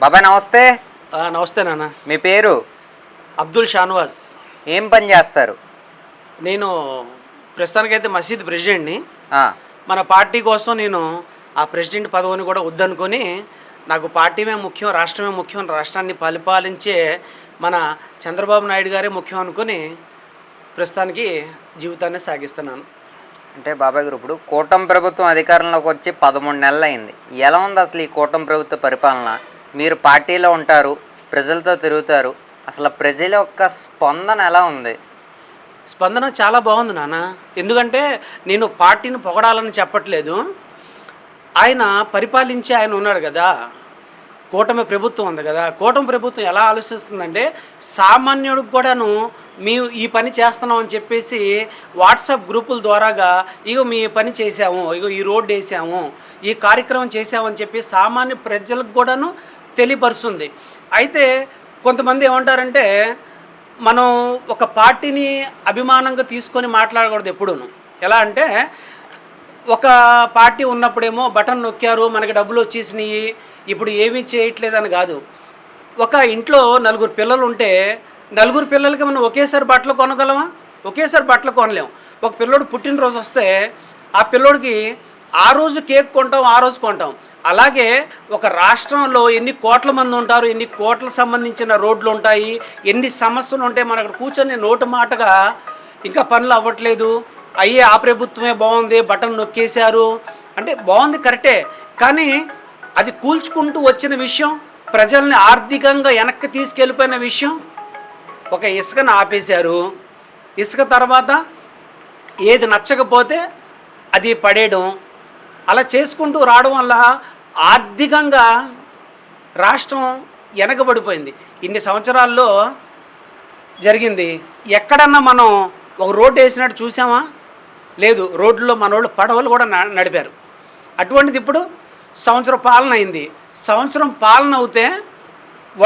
బాబాయ్ నమస్తే. నమస్తే నాన్న. మీ పేరు? అబ్దుల్ షానవాజ్. ఏం పని చేస్తారు? నేను ప్రస్తుతానికైతే మసీద్ ప్రెసిడెంట్ని. ఆ, మన పార్టీ కోసం నేను ఆ ప్రెసిడెంట్ పదవిని కూడా వద్దనుకొని నాకు పార్టీమే ముఖ్యం, రాష్ట్రమే ముఖ్యం, రాష్ట్రాన్ని పరిపాలించే మన చంద్రబాబు నాయుడు గారే ముఖ్యం అనుకొని ప్రస్తుతానికి జీవితాన్ని సాగిస్తున్నాను. అంటే బాబాయ్ గారు ఇప్పుడు కూటమి ప్రభుత్వం అధికారంలోకి వచ్చి 13 నెలలు అయింది. ఎలా ఉంది అసలు ఈ కూటమి ప్రభుత్వ పరిపాలన? మీరు పార్టీలో ఉంటారు, ప్రజలతో తిరుగుతారు, అసలు ప్రజల యొక్క స్పందన ఎలా ఉంది? స్పందన చాలా బాగుంది నాన్న. ఎందుకంటే నేను పార్టీని పొగడాలని చెప్పట్లేదు. ఆయన పరిపాలించి ఆయన ఉన్నాడు కదా, కూటమి ప్రభుత్వం ఉంది కదా. కూటమి ప్రభుత్వం ఎలా ఆలోచిస్తుందంటే సామాన్యుడికి కూడాను మేము ఈ పని చేస్తున్నాం అని చెప్పేసి వాట్సాప్ గ్రూపుల ద్వారాగా ఇగో మీ పని చేసాము, ఇగో ఈ రోడ్డు వేసాము, ఈ కార్యక్రమం చేసామని చెప్పి సామాన్య ప్రజలకు కూడాను తెలియపరుస్తుంది. అయితే కొంతమంది ఏమంటారంటే మనం ఒక పార్టీని అభిమానంగా తీసుకొని మాట్లాడకూడదు ఎప్పుడూను. ఎలా అంటే ఒక పార్టీ ఉన్నప్పుడేమో బటన్ నొక్కారు, మనకి డబ్బులు వచ్చేసినాయి, ఇప్పుడు ఏమీ చేయట్లేదని కాదు. ఒక ఇంట్లో 4 పిల్లలు ఉంటే 4 పిల్లలకి మనం ఒకేసారి బట్టలు కొనగలమా? ఒకేసారి బట్టలు కొనలేం. ఒక పిల్లోడు పుట్టినరోజు వస్తే ఆ పిల్లోడికి ఆ రోజు కేక్ కొంటాం, ఆ రోజు కొంటాం. అలాగే ఒక రాష్ట్రంలో ఎన్ని కోట్ల మంది ఉంటారు, ఎన్ని కోట్లకు సంబంధించిన రోడ్లు ఉంటాయి, ఎన్ని సమస్యలు ఉంటాయి. మన అక్కడ కూర్చొని నోటు మాటగా ఇంకా పనులు అవ్వట్లేదు, అయ్యే ఆ ప్రభుత్వమే బాగుంది, బటన్ నొక్కేశారు అంటే బాగుంది, కరెక్టే. కానీ అది కూల్చుకుంటూ వచ్చిన విషయం, ప్రజల్ని ఆర్థికంగా వెనక్కి తీసుకెళ్ళిపోయిన విషయం. ఒక ఇసుకను ఆపేశారు, ఇసుక తర్వాత ఏది నచ్చకపోతే అది పడేయడం, అలా చేసుకుంటూ రావడం వల్ల ఆర్థికంగా రాష్ట్రం వెనకబడిపోయింది. ఇన్ని సంవత్సరాల్లో జరిగింది. ఎక్కడన్నా మనం ఒక రోడ్డు వేసినట్టు చూసామా? లేదు. రోడ్లలో మనోళ్ళు పడవలు కూడా నడిపారు. అటువంటిది ఇప్పుడు సంవత్సరం పాలన అయింది. సంవత్సరం పాలన అవుతే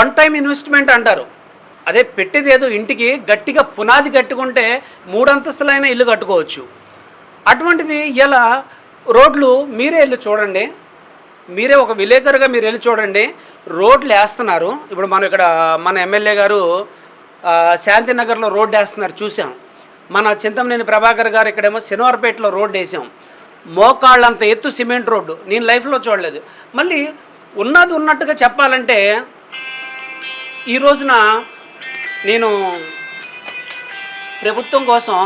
1 టైం ఇన్వెస్ట్మెంట్ అంటారు. అదే పెట్టేది ఏదో ఇంటికి గట్టిగా పునాది కట్టుకుంటే 3 అంతస్తులైన ఇల్లు కట్టుకోవచ్చు. అటువంటిది ఇలా రోడ్లు మీరే వెళ్ళి చూడండి, మీరే ఒక విలేకరుగా మీరు వెళ్ళి చూడండి. రోడ్లు వేస్తున్నారు. ఇప్పుడు మనం ఇక్కడ మన ఎమ్మెల్యే గారు శాంతినగర్లో రోడ్డు వేస్తున్నారు, చూసాం. మన చింతమనేని ప్రభాకర్ గారు ఇక్కడేమో శనివారపేటలో రోడ్డు వేసాం. మోకాళ్ళంత ఎత్తు సిమెంట్ రోడ్డు నేను లైఫ్లో చూడలేదు. మళ్ళీ ఉన్నది ఉన్నట్టుగా చెప్పాలంటే ఈ రోజున నేను ప్రభుత్వం కోసం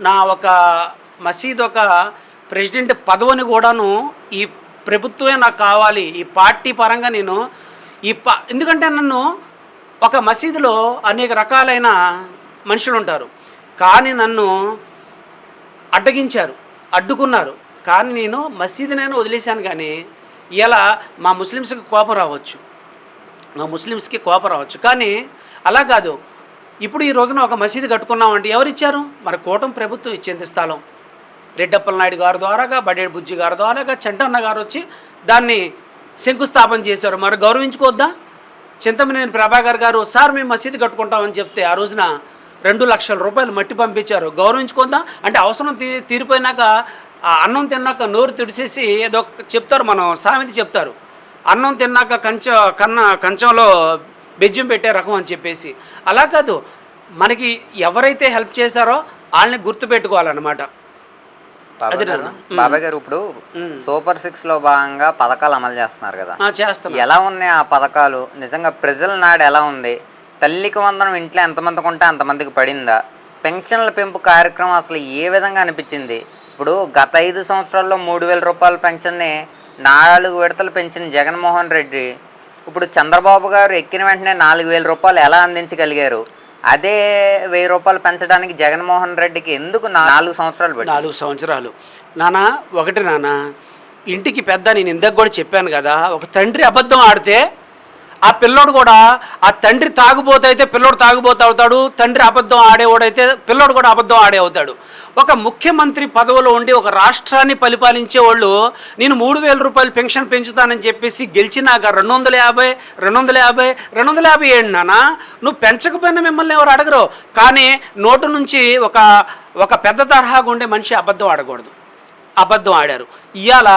నా ఒక మసీద్ ఒక ప్రెసిడెంట్ పదవిని కూడాను ఈ ప్రభుత్వమే నాకు కావాలి, ఈ పార్టీ పరంగా నేను ఎందుకంటే నన్ను ఒక మసీదులో అనేక రకాలైన మనుషులు ఉంటారు, కానీ నన్ను అడ్డుకున్నారు. కానీ నేను మసీదునైనా వదిలేశాను. కానీ ఇలా మా ముస్లిమ్స్కి కోపం రావచ్చు, కానీ అలా కాదు. ఇప్పుడు ఈ రోజున ఒక మసీదు కట్టుకున్నామంటే ఎవరిచ్చారు? మన కూటమి ప్రభుత్వం ఇచ్చేంత స్థలం రెడ్డప్పల నాయుడు గారి ద్వారాగా, బడేడు బుజ్జి గారి ద్వారాగా చంటన్న గారు వచ్చి దాన్ని శంకుస్థాపన చేశారు. మరి గౌరవించుకోవద్దా? చింతమనేని ప్రభాకర్ గారు సార్ మేము మసీదు కట్టుకుంటామని చెప్తే ఆ రోజున 2 లక్షల రూపాయలు మట్టి పంపించారు. గౌరవించుకుందాం అంటే అవసరం తీరిపోయినాక అన్నం తిన్నాక నోరు తుడిసేసి ఏదో చెప్తారు, మనం సామెత చెప్తారు, అన్నం తిన్నాక కంచంలో బెజ్జం పెట్టే రకం అని చెప్పేసి. అలా కాదు, మనకి ఎవరైతే హెల్ప్ చేశారో వాళ్ళని గుర్తుపెట్టుకోవాలన్నమాట. బాబాయ్ గారు ఇప్పుడు సూపర్ 6లో భాగంగా పథకాలు అమలు చేస్తున్నారు కదా, చేస్తాం. ఎలా ఉన్నాయి ఆ పథకాలు? నిజంగా ప్రజల నాడు ఎలా ఉంది? తల్లికి వందనం ఇంట్లో ఎంతమందికి ఉంటే అంతమందికి పడిందా? పెన్షన్ల పెంపు కార్యక్రమం అసలు ఏ విధంగా అనిపించింది? ఇప్పుడు గత 5 సంవత్సరాల్లో 3,000 రూపాయల పెన్షన్ని 4 విడతలు పెంచిన జగన్మోహన్ రెడ్డి ఇప్పుడు చంద్రబాబు గారు ఎక్కిన వెంటనే 4,000 రూపాయలు ఎలా అందించగలిగారు? అదే 1,000 రూపాయలు పెంచడానికి జగన్మోహన్ రెడ్డికి ఎందుకు 4 సంవత్సరాలు పడింది? 4 సంవత్సరాలు నాన్న. ఒకటి నాన్న, ఇంటికి పెద్ద, నేను ఇందాక కూడా చెప్పాను కదా, ఒక తండ్రి అబద్ధం ఆడితే ఆ పిల్లోడు కూడా, ఆ తండ్రి తాగుబోతు అయితే పిల్లోడు తాగుబోతు అవుతాడు, తండ్రి అబద్ధం ఆడేవాడైతే పిల్లోడు కూడా అబద్ధం ఆడే అవుతాడు. ఒక ముఖ్యమంత్రి పదవిలో ఉండి ఒక రాష్ట్రాన్ని పరిపాలించే వాళ్ళు నేను 3,000 రూపాయలు పెన్షన్ పెంచుతానని చెప్పేసి గెలిచినాక 250 ఏంటి నాన్న? నువ్వు పెంచకపోయినా మిమ్మల్ని ఎవరు అడగరు. కానీ నోటు నుంచి ఒక పెద్ద తరహాగా ఉండే మనిషి అబద్ధం ఆడకూడదు, అబద్ధం ఆడారు. ఇవాళ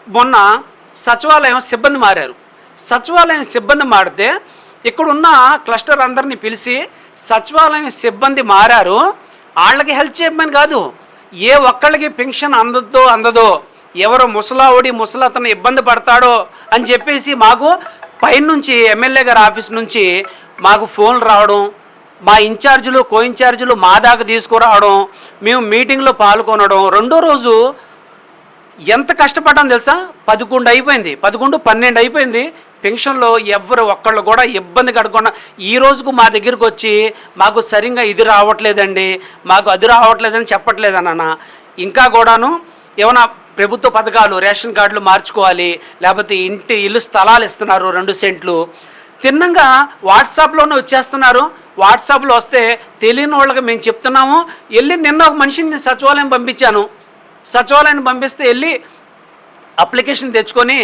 మొన్న సచివాలయం సిబ్బంది మారారు. సచివాలయం సిబ్బంది మారితే ఇక్కడున్న క్లస్టర్ అందరినీ పిలిచి సచివాలయం సిబ్బంది మారారు, వాళ్ళకి హెల్ప్ చేయమని కాదు, ఏ ఒక్కళ్ళకి పెన్షన్ అందదో ఎవరో ముసలావుడి ముసలతను ఇబ్బంది పడతాడో అని చెప్పేసి మాకు పైనుంచి ఎమ్మెల్యే గారి ఆఫీస్ నుంచి మాకు ఫోన్లు రావడం, మా ఇన్ఛార్జీలు కో ఇన్ఛార్జీలు మా దాకా తీసుకురావడం, మేము మీటింగ్లో పాల్గొనడం. రెండో రోజు ఎంత కష్టపడ్డాం తెలుసా, 11 అయిపోయింది, 11, 12 అయిపోయింది. పెన్షన్లో ఎవరు ఒక్కళ్ళు కూడా ఇబ్బంది కడకుండా ఈ రోజుకు మా దగ్గరికి వచ్చి మాకు సరిగ్గా ఇది రావట్లేదండి, మాకు అది రావట్లేదని చెప్పట్లేదన్న. ఇంకా కూడాను ఏమైనా ప్రభుత్వ పథకాలు రేషన్ కార్డులు మార్చుకోవాలి, లేకపోతే ఇల్లు స్థలాలు ఇస్తున్నారు 2 సెంట్లు తిన్నంగా వాట్సాప్లోనే వచ్చేస్తున్నారు. వాట్సాప్లో వస్తే తెలియని వాళ్ళకి మేము చెప్తున్నాము. నిన్న ఒక మనిషిని సచివాలయం పంపించాను, సచివాలయం పంపిస్తే వెళ్ళి అప్లికేషన్ తెచ్చుకొని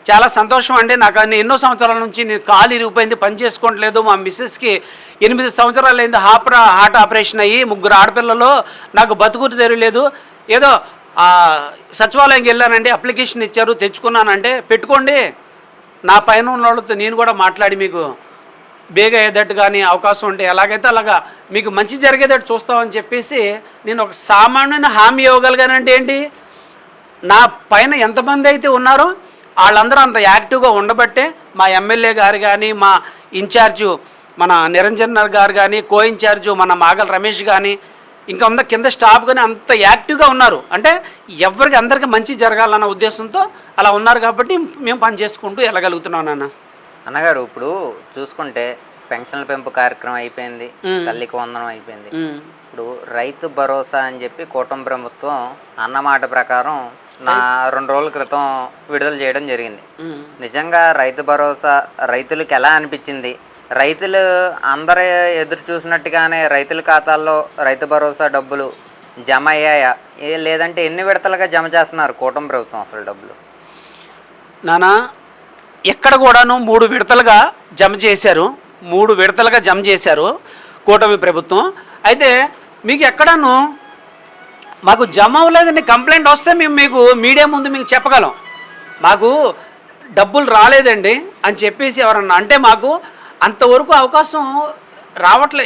చాలా సంతోషం అండి, నాకు ఎన్నో సంవత్సరాల నుంచి నేను కాలు ఇరిగిపోయింది, పని చేసుకోవట్లేదు, మా మిస్సెస్కి 8 సంవత్సరాలు అయింది హార్ట్ ఆపరేషన్ అయ్యి, 3 ఆడపిల్లలు, నాకు బతుకురు తెరలేదు, ఏదో సచివాలయంకి వెళ్ళానండి, అప్లికేషన్ ఇచ్చారు తెచ్చుకున్నానంటే పెట్టుకోండి, నా పైన ఉన్న వాళ్ళతో నేను కూడా మాట్లాడి మీకు బేగా అయ్యేటట్టు కానీ అవకాశం ఉంటే ఎలాగైతే అలాగా మీకు మంచి జరిగేటట్టు చూస్తామని చెప్పేసి నేను ఒక సామాన్యమైన హామీ ఇవ్వగలిగానంటే ఏంటి, నా పైన ఎంతమంది అయితే ఉన్నారో వాళ్ళందరూ అంత యాక్టివ్గా ఉండబట్టే మా ఎమ్మెల్యే గారు కానీ, మా ఇన్ఛార్జు మన నిరంజన్ గారు కానీ, కో ఇన్ఛార్జు మన మాగల రమేష్ కానీ, ఇంకా ఉన్న కింద స్టాఫ్ కానీ అంత యాక్టివ్గా ఉన్నారు. అంటే ఎవరికి అందరికీ మంచి జరగాలన్న ఉద్దేశంతో అలా ఉన్నారు కాబట్టి మేము పని చేసుకుంటూ వెళ్ళగలుగుతున్నాం నాన్న. అన్నగారు ఇప్పుడు చూసుకుంటే పెన్షన్ల పెంపు కార్యక్రమం అయిపోయింది, తల్లికి వందనం అయిపోయింది. ఇప్పుడు రైతు భరోసా అని చెప్పి కూటమి ప్రభుత్వం అన్నమాట ప్రకారం 2 రోజుల క్రితం విడుదల చేయడం జరిగింది. నిజంగా రైతు భరోసా రైతులకు ఎలా అనిపించింది? రైతులు అందరూ ఎదురు చూసినట్టుగానే రైతుల ఖాతాల్లో రైతు భరోసా డబ్బులు జమ అయ్యాయా, లేదంటే ఎన్ని విడతలుగా జమ చేస్తున్నారు కూటమి ప్రభుత్వం అసలు డబ్బులు? నానా ఎక్కడ కూడాను 3 విడతలుగా జమ చేశారు, 3 విడతలుగా జమ చేశారు కూటమి ప్రభుత్వం. అయితే మీకు ఎక్కడాను మాకు జమ అవ్వలేదని కంప్లైంట్ వస్తే మేము మీకు మీడియా ముందు మీకు చెప్పగలం, మాకు డబ్బులు రాలేదండి అని చెప్పేసి ఎవరన్నా అంటే మాకు అంతవరకు అవకాశం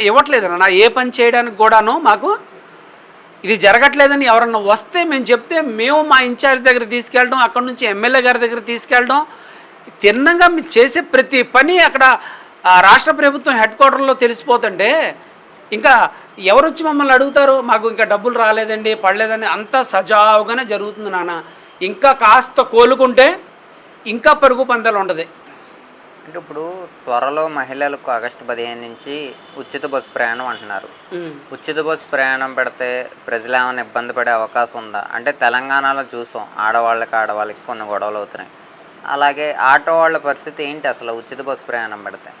ఇవ్వట్లేదు అన్న. ఏ పని చేయడానికి కూడాను మాకు ఇది జరగట్లేదని ఎవరన్నా వస్తే మేము చెప్తే మేము మా ఇన్ఛార్జ్ దగ్గర తీసుకెళ్ళడం, అక్కడ నుంచి ఎమ్మెల్యే గారి దగ్గర తీసుకెళ్ళడం, తిన్నంగా మీరు చేసే ప్రతి పని అక్కడ రాష్ట్ర ప్రభుత్వం హెడ్ క్వార్టర్లో తెలిసిపోతుంటే ఇంకా ఎవరు వచ్చి మమ్మల్ని అడుగుతారు, మాకు ఇంకా డబ్బులు రాలేదండి పడలేదని. అంతా సజావుగానే జరుగుతుంది నాన్న. ఇంకా కాస్త కోలుకుంటే ఇంకా పరుగు పందాలు ఉండదు. అంటే ఇప్పుడు త్వరలో మహిళలకు ఆగస్టు 15 నుంచి ఉచిత బస్సు ప్రయాణం అంటున్నారు. ఉచిత బస్సు ప్రయాణం పెడితే ప్రజలు ఏమైనా ఇబ్బంది పడే అవకాశం ఉందా? అంటే తెలంగాణలో చూసాం ఆడవాళ్ళకి కొన్ని గొడవలు అవుతున్నాయి. అలాగే ఆటో వాళ్ళ పరిస్థితి ఏంటి అసలు ఉచిత బస్సు ప్రయాణం పెడితే?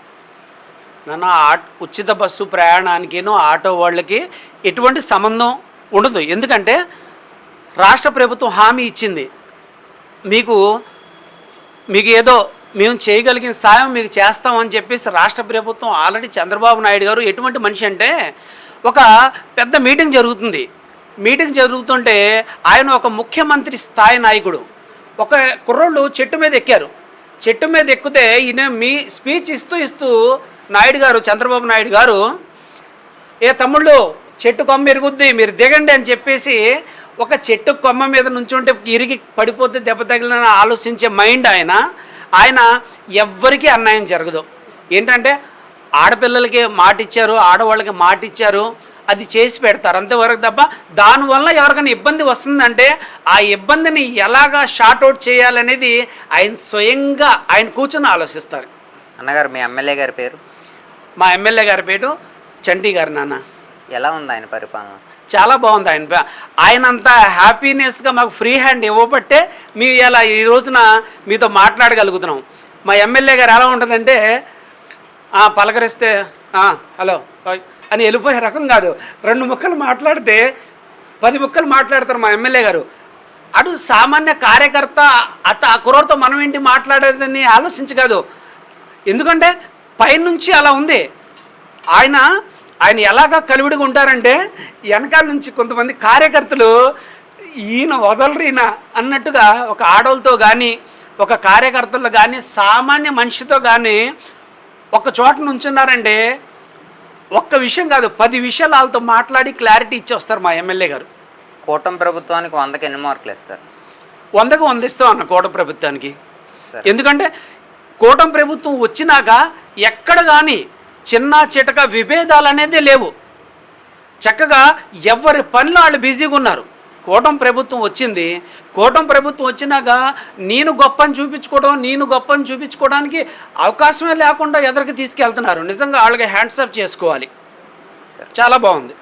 నాన్న ఉచిత బస్సు ప్రయాణానికినో ఆటో వాళ్ళకి ఎటువంటి సంబంధం ఉండదు. ఎందుకంటే రాష్ట్ర ప్రభుత్వం హామీ ఇచ్చింది, మీకు ఏదో మేము చేయగలిగిన సాయం మీకు చేస్తామని చెప్పేసి రాష్ట్ర ప్రభుత్వం ఆల్రెడీ చంద్రబాబు నాయుడు గారు ఎటువంటి మనిషి అంటే ఒక పెద్ద మీటింగ్ జరుగుతుంది. మీటింగ్ జరుగుతుంటే ఆయన ఒక ముఖ్యమంత్రి స్థాయి నాయకుడు. ఒక కుర్రోళ్ళు చెట్టు మీద ఎక్కారు. చెట్టు మీద ఎక్కితే ఈయన మీ స్పీచ్ ఇస్తూ నాయుడు గారు చంద్రబాబు నాయుడు గారు, ఏ తమ్ముళ్ళు చెట్టు కొమ్మ ఎరుగుద్ది మీరు దిగండి అని చెప్పేసి ఒక చెట్టు కొమ్మ మీద నుంచుంటే ఇరిగి పడిపోతే దెబ్బ తగిలిన ఆలోచించే మైండ్ ఆయన ఎవ్వరికీ అన్యాయం జరగదు. ఏంటంటే ఆడపిల్లలకి మాట ఇచ్చారు, ఆడవాళ్ళకి మాట ఇచ్చారు, అది చేసి పెడతారు అంతవరకు తప్ప దానివల్ల ఎవరికైనా ఇబ్బంది వస్తుందంటే ఆ ఇబ్బందిని ఎలాగా షార్ట్అవుట్ చేయాలనేది ఆయన స్వయంగా ఆయన కూర్చొని ఆలోచిస్తారు. అన్నగారు మీ ఎమ్మెల్యే గారి పేరు? మా ఎమ్మెల్యే గారి పేరు చంటి గారు నాన్న. ఎలా ఉంది ఆయన పరిపాలన? చాలా బాగుంది. ఆయన అంత హ్యాపీనెస్గా మాకు ఫ్రీ హ్యాండ్ ఇవ్వబట్టే మేము ఇలా ఈ రోజున మీతో మాట్లాడగలుగుతున్నాం. మా ఎమ్మెల్యే గారు ఎలా ఉంటుందంటే పలకరిస్తే హలో అని వెళ్ళిపోయే రకం కాదు. 2 ముక్కలు మాట్లాడితే 10 ముక్కలు మాట్లాడతారు మా ఎమ్మెల్యే గారు. అటు సామాన్య కార్యకర్త ఆ కుర్రతో మనం ఏంటి మాట్లాడేదని ఆలోచించగలదు. ఎందుకంటే పైనుంచి అలా ఉంది. ఆయన ఎలాగా కలివిడిగా ఉంటారంటే వెనకాల నుంచి కొంతమంది కార్యకర్తలు ఈయన వదలరు ఈయన అన్నట్టుగా ఒక ఆడవాళ్ళతో కానీ ఒక కార్యకర్తలు కానీ సామాన్య మనిషితో కానీ ఒక చోట నుంచున్నారంటే ఒక్క విషయం కాదు 10 విషయాలు వాళ్ళతో మాట్లాడి క్లారిటీ ఇచ్చి వస్తారు మా ఎమ్మెల్యే గారు. కూటమి ప్రభుత్వానికి 100కి ఎన్ని మార్కులు ఇస్తారు? 100కు 100 ఇస్తాం అన్న కూటమి ప్రభుత్వానికి. సరే. ఎందుకంటే కూటమి ప్రభుత్వం వచ్చినాక ఎక్కడ కానీ చిన్న చిటక విభేదాలు అనేది లేవు. చక్కగా ఎవరి పనిలో వాళ్ళు బిజీగా ఉన్నారు. కూటమి ప్రభుత్వం వచ్చింది. కూటమి ప్రభుత్వం వచ్చినాక నేను గొప్పని చూపించుకోవడానికి అవకాశమే లేకుండా ఎదరికి తీసుకెళ్తున్నారు. నిజంగా వాళ్ళకి హ్యాండ్సప్ చేసుకోవాలి. చాలా బాగుంది.